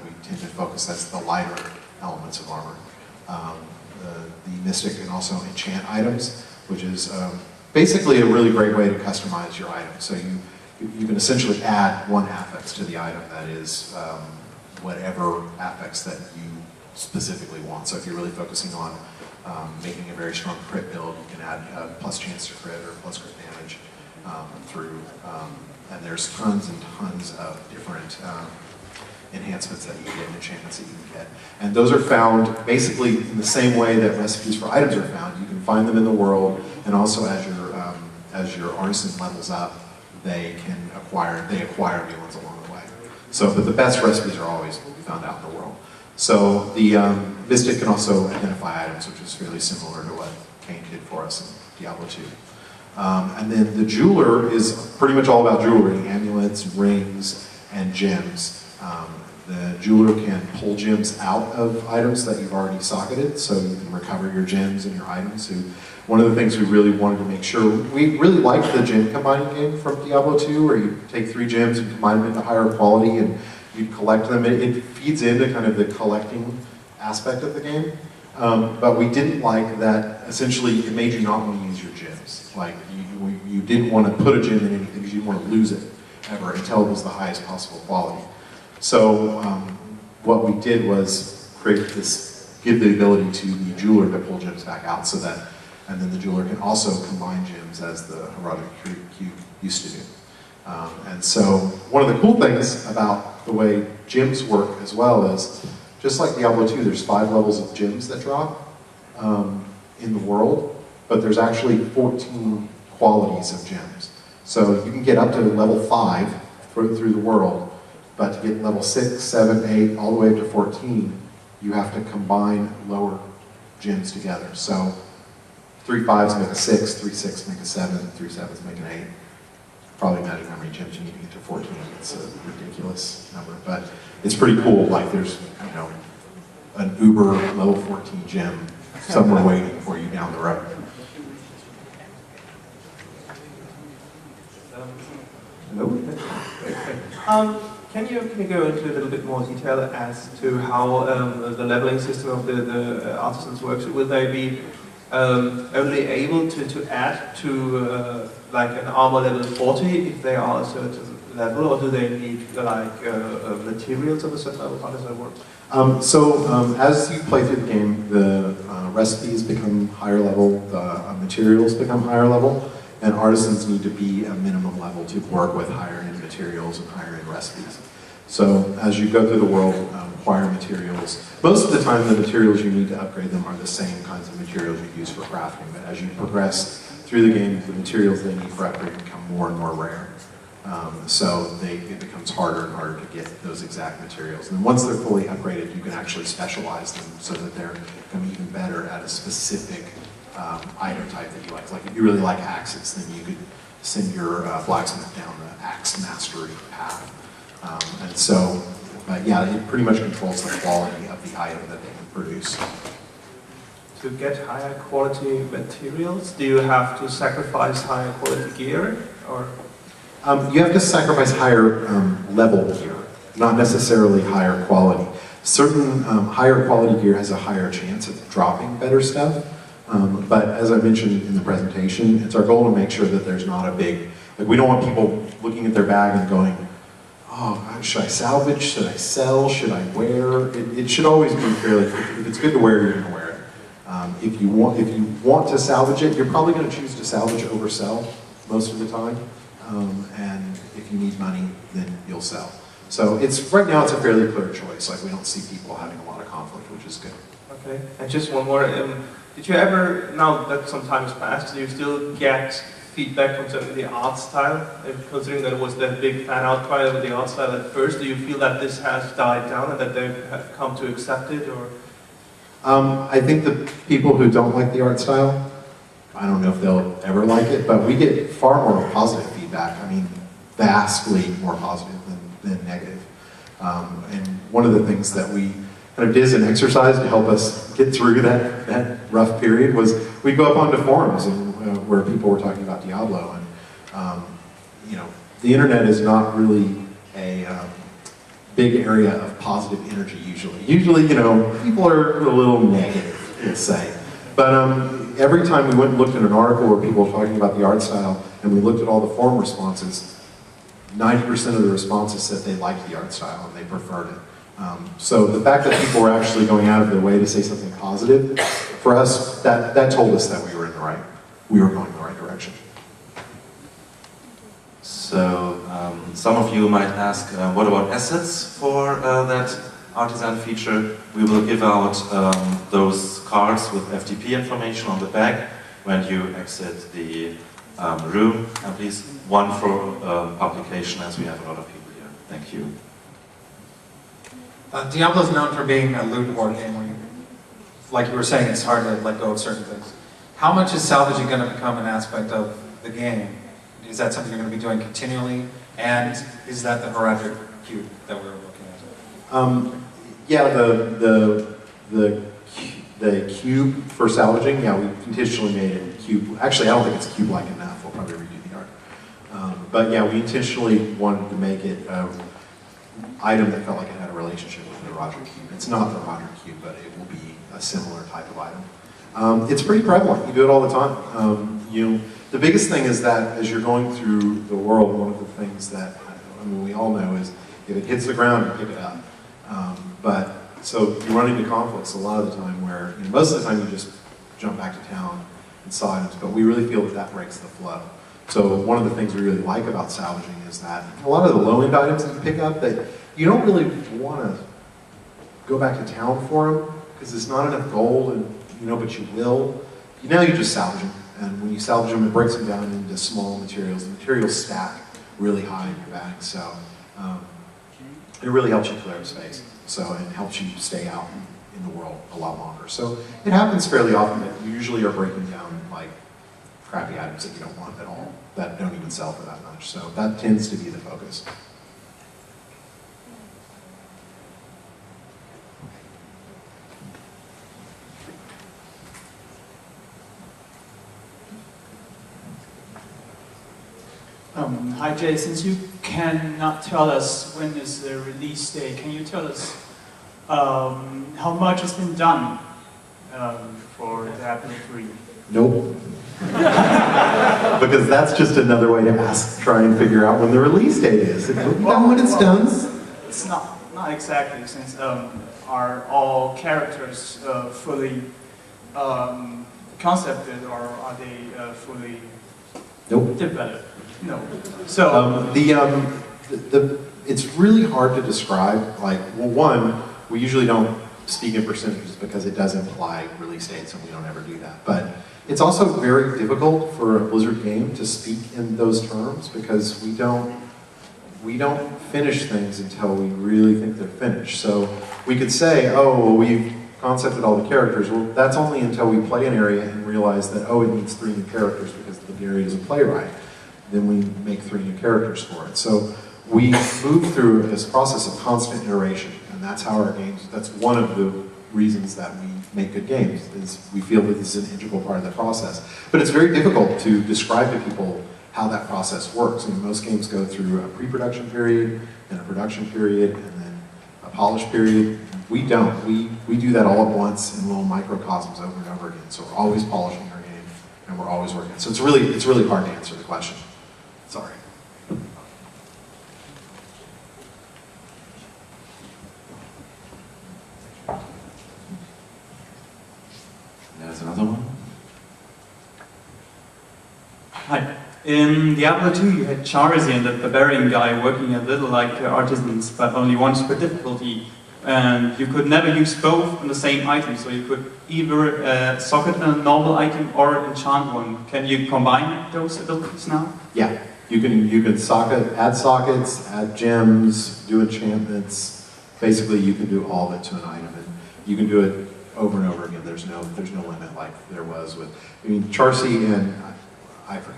we tend to focus, that's the lighter elements of armor. The Mystic can also enchant items, which is basically a really great way to customize your item. So you can essentially add one affix to the item that is whatever affix that you specifically want. So if you're really focusing on making a very strong crit build, you can add a plus chance to crit or plus crit damage through, and there's tons and tons of different enhancements that you can get and enchantments that you can get. And those are found basically in the same way that recipes for items are found. You can find them in the world, and also as your artisan levels up, they acquire new ones along the way. So, but the best recipes are always found out in the world. So the Mystic can also identify items, which is fairly similar to what Cain did for us in Diablo 2. And then the Jeweler is pretty much all about jewelry, amulets, rings, and gems. The Jeweler can pull gems out of items that you've already socketed, so you can recover your gems and your items. So one of the things we really wanted to make sure, we really liked the gem combining game from Diablo 2, where you take 3 gems and combine them into higher quality and you collect them. It feeds into kind of the collecting aspect of the game. But we didn't like that, essentially, it made you not want to use your gems. Like, you didn't want to put a gem in anything because you didn't want to lose it ever until it was the highest possible quality. So what we did was give the ability to the Jeweler to pull gems back out, so that, and then the Jeweler can also combine gems as the Herodic Cube used to do. And so one of the cool things about the way gems work as well is, just like Diablo 2, there's 5 levels of gems that drop in the world, but there's actually 14 qualities of gems. So you can get up to level 5 through the world, but to get level 6, 7, 8, all the way up to 14, you have to combine lower gems together. So 3 5s make a 6, 3 6 make a 7, 3 7s make an 8. Probably imagine how many gems you need to get to 14. It's a ridiculous number, but it's pretty cool. Like, there's, you know, an uber level 14 gem somewhere waiting for you down the road. Hello? Can you go into a little bit more detail as to how the leveling system of the artisans works? Will they be only able to add to like an armor level 40 if they are a certain level, or do they need like materials of a certain level? How does that work? As you play through the game, the recipes become higher level, the materials become higher level, and artisans need to be a minimum level to work with higher end materials and higher end recipes. So as you go through the world, acquire materials. Most of the time the materials you need to upgrade them are the same kinds of materials you use for crafting, but as you progress through the game, the materials they need for upgrade become more and more rare. So it becomes harder and harder to get those exact materials. And once they're fully upgraded, you can actually specialize them so that they're become even better at a specific item type that you like. Like if you really like axes, then you could send your blacksmith down the axe mastery path. But yeah, it pretty much controls the quality of the item that they can produce. To get higher quality materials, do you have to sacrifice higher quality gear, or? You have to sacrifice higher level gear, not necessarily higher quality. Certain higher quality gear has a higher chance of dropping better stuff, but as I mentioned in the presentation, it's our goal to make sure that there's not a big, like we don't want people looking at their bag and going, oh, should I salvage, should I sell, should I wear? It should always be fairly, if it's good to wear, you're going to wear it. If you want to salvage it, you're probably going to choose to salvage over sell most of the time. And if you need money, then you'll sell. So right now it's a fairly clear choice. Like we don't see people having a lot of conflict, which is good. Okay, and just one more. Did you ever, now that some time has passed, do you still get feedback concerning the art style? Considering that it was that big fan outcry over the art style at first, do you feel that this has died down and that they have come to accept it, or? I think the people who don't like the art style, I don't know if they'll ever like it, but we get far more positive feedback. I mean, vastly more positive than negative. And one of the things that we kind of did as an exercise to help us get through that rough period was we'd go up onto forums and, where people were talking about Diablo, and you know, the internet is not really a big area of positive energy usually. Usually, you know, people are a little negative, let's say. But every time we went and looked at an article where people were talking about the art style, and we looked at all the forum responses, 90% of the responses said they liked the art style and they preferred it. So the fact that people were actually going out of their way to say something positive, for us, that told us that we were going in the right direction. So some of you might ask, what about assets for that artisan feature? We will give out those cards with FTP information on the back when you exit the room, and please one for publication, as we have a lot of people here. Thank you. Diablo is known for being a loot board game where, like you were saying, it's hard to let go of certain things. How much is salvaging going to become an aspect of the game? Is that something you're going to be doing continually? And is that the heraldic cube that we were looking at? Yeah, the cube for salvaging, yeah, we intentionally made it cube. Actually, I don't think it's cube-like enough. We'll probably redo the art. But yeah, we intentionally wanted to make it an item that felt like it had a relationship with the Roger cube. It's not the Roger cube, but it will be a similar type of item. It's pretty prevalent. You do it all the time. The biggest thing is that as you're going through the world, one of the things that we all know is if it hits the ground, you pick it up. So you run into conflicts a lot of the time where, most of the time you just jump back to town and sell items, but we really feel that breaks the flow. So one of the things we really like about salvaging is that a lot of the low-end items that you pick up that you don't really want to go back to town for them because there's not enough gold, and but you will. Now you just salvage them, and when you salvage them, it breaks them down into small materials. The materials stack really high in your bag, so it really helps you clear up space. So it helps you stay out in the world a lot longer. So it happens fairly often that you usually are breaking down like crappy items that you don't want at all, that don't even sell for that much. So that tends to be the focus. Hi Jay, since you cannot tell us when is the release date, can you tell us how much has been done for Diablo 3? Nope. Because that's just another way to try and figure out when the release date is. It will be done when it's done. It's not exactly, since are all characters fully concepted, or are they fully developed? No. So it's really hard to describe. Like, well, one, we usually don't speak in percentages because it does imply release dates, and we don't ever do that. But it's also very difficult for a Blizzard game to speak in those terms because we don't finish things until we really think they're finished. So we could say, oh, well, we've concepted all the characters. Well, that's only until we play an area and realize that, oh, it needs 3 new characters because the area doesn't play right. Then we make 3 new characters for it. So we move through this process of constant iteration, and that's how our games, that's one of the reasons that we make good games, is we feel that this is an integral part of the process. But it's very difficult to describe to people how that process works. I mean, most games go through a pre-production period, and a production period, and then a polish period. We don't. We do that all at once in little microcosms over and over again. So we're always polishing our game, and we're always working. So it's really hard to answer the question. Sorry. There's another one. Hi. In Diablo 2 you had Charzy and the barbarian guy working a little like artisans, but only once per difficulty. And you could never use both on the same item, so you could either socket a normal item or enchant one. Can you combine those abilities now? Yeah, you can add sockets, add gems, do enchantments. Basically, you can do all of it to an item, and you can do it over and over again. There's no limit like there was with. I mean, Charzy and I forgot.